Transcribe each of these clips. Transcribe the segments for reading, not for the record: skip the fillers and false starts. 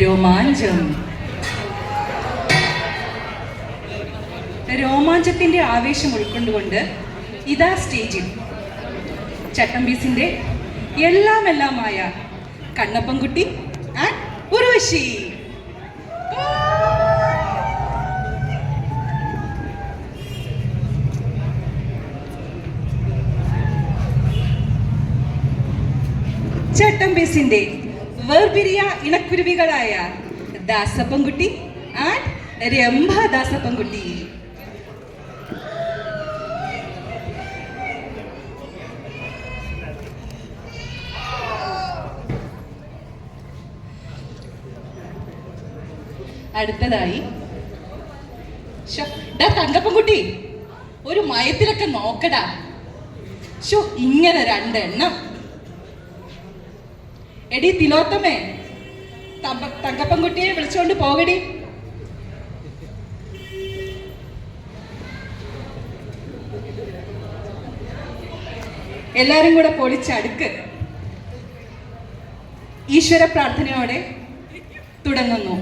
രോമാഞ്ചം. രോമാഞ്ചത്തിന്റെ ആവേശം ഉൾക്കൊണ്ടുകൊണ്ട് ഇതാ സ്റ്റേജിൽ ചട്ടമ്പീസിന്റെ എല്ലാമെല്ലാമായ കണ്ണപ്പൻകുട്ടി ആൻഡ് ഉർവശി. ചട്ടമ്പീസിന്റെ വേർപിരിയ ഇണക്കുരുവികളായ ദാസപ്പൻകുട്ടി ആൻഡ് രംഭ ദാസപ്പൻകുട്ടി. അടുത്തതായി തങ്കപ്പൻകുട്ടി, ഒരു മയത്തിലൊക്കെ നോക്കടാ. ഇങ്ങനെ രണ്ടെണ്ണം. എടി തിലോത്തമേ, തങ്കപ്പൻകുട്ടിയെ വിളിച്ചുകൊണ്ട് പോകടി. എല്ലാരും കൂടെ പൊളിച്ചടുക്ക്. ഈശ്വര പ്രാർത്ഥനയോടെ തുടങ്ങുന്നു.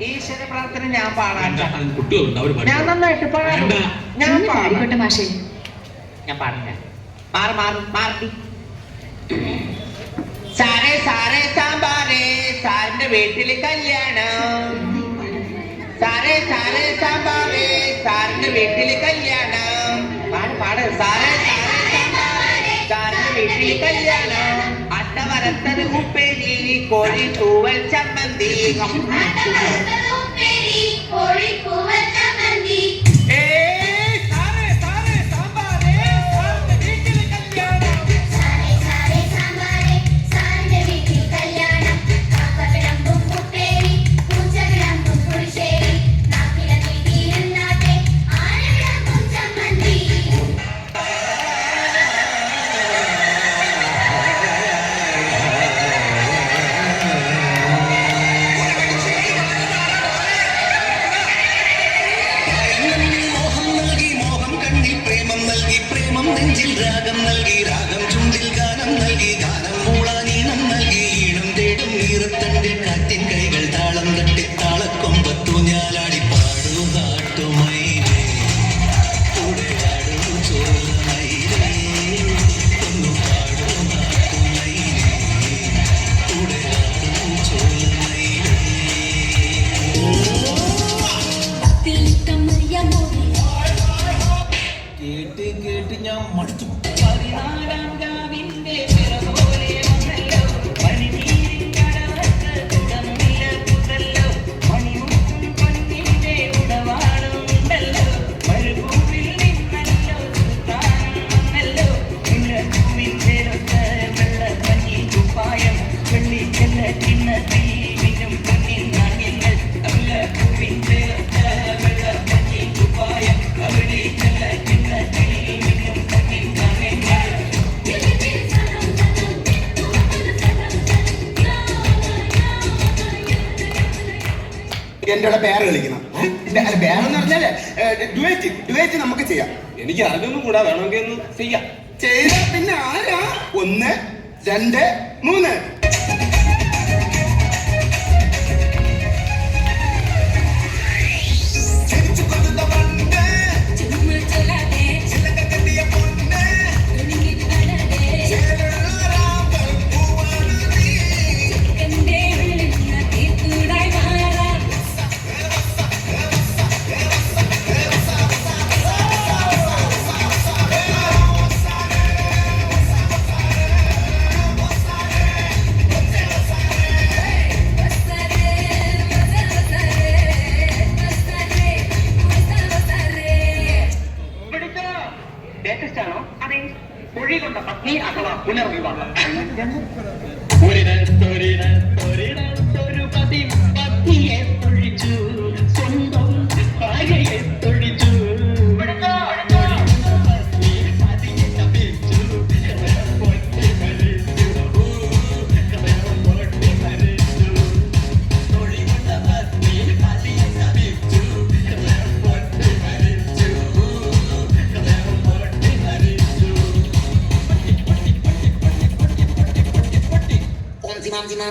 ഈശ്വര പ്രാർത്ഥന ഞാൻ പാടാം. ഞാൻ നന്നായിട്ട് പാടും. ഞാൻ പാടിക്കോട്ടെ മാഷേ. ഞാൻ പാടില്ല. മാറി സാറേ സാറേ സാമ്പാറേ, സാറിന്റെ വീട്ടില് കല്യാണം. സാറേ സാറേ സാമ്പാറേ, സാറിന്റെ വീട്ടില് കല്യാണം. പാട് സാറേ സാറേ സാമ്പാറേ, സാറിന്റെ വീട്ടില് കല്യാണം. അട്ട വരത്തത് ഉപ്പേരി, കോഴി തൂവൽ ചമ്മന്തി. രാഗം നൽകി, രാഗം ചുണ്ടിൽ ഗാനം നൽകി, ഗാനം മൂളാനീനം നൽകി, ഈണം തേടും ഈറത്തണ്ടിൽ കാറ്റിൻ കൈകൾ താളം തട്ടി താളക്കൊമ്പത്തു ഞാലാടി പാടൂ നാട്ടുമൈരേ, കൂടെ പാടൂ ചോലമൈരേ, ഒന്നു പാടൂ നാട്ടുമൈരേ, കൂടെ പാടൂ ചോലമൈരേ. കേട്ട് കേട്ട് ഞാൻ മടുത്തു. എന്റെ പേര് കളിക്കണം. പേരെന്ന് പറഞ്ഞാല് ഡുവേറ്റ് നമുക്ക് ചെയ്യാം. എനിക്ക് അറിഞ്ഞൊന്നും കൂടാ, വേണമെങ്കിൽ ഒന്ന് ചെയ്യാം. ചെയ്ത പിന്നെ ആരാ? 1 2 3.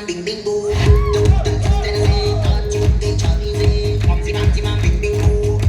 bing bing boo. Bing bing boo.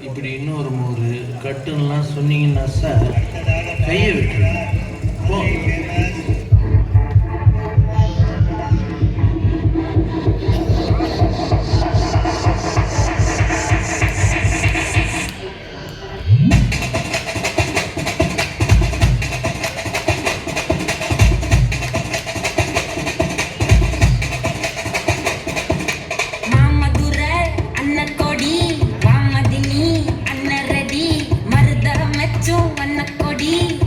இப்படி இன்னொரு மோரு கட்டுன்னெலாம் சொன்னீங்கன்னா சார் கையை விட்டுருங்க போ. Mama Dini, Anna Reddy, Marda Macho, Anna Kodi.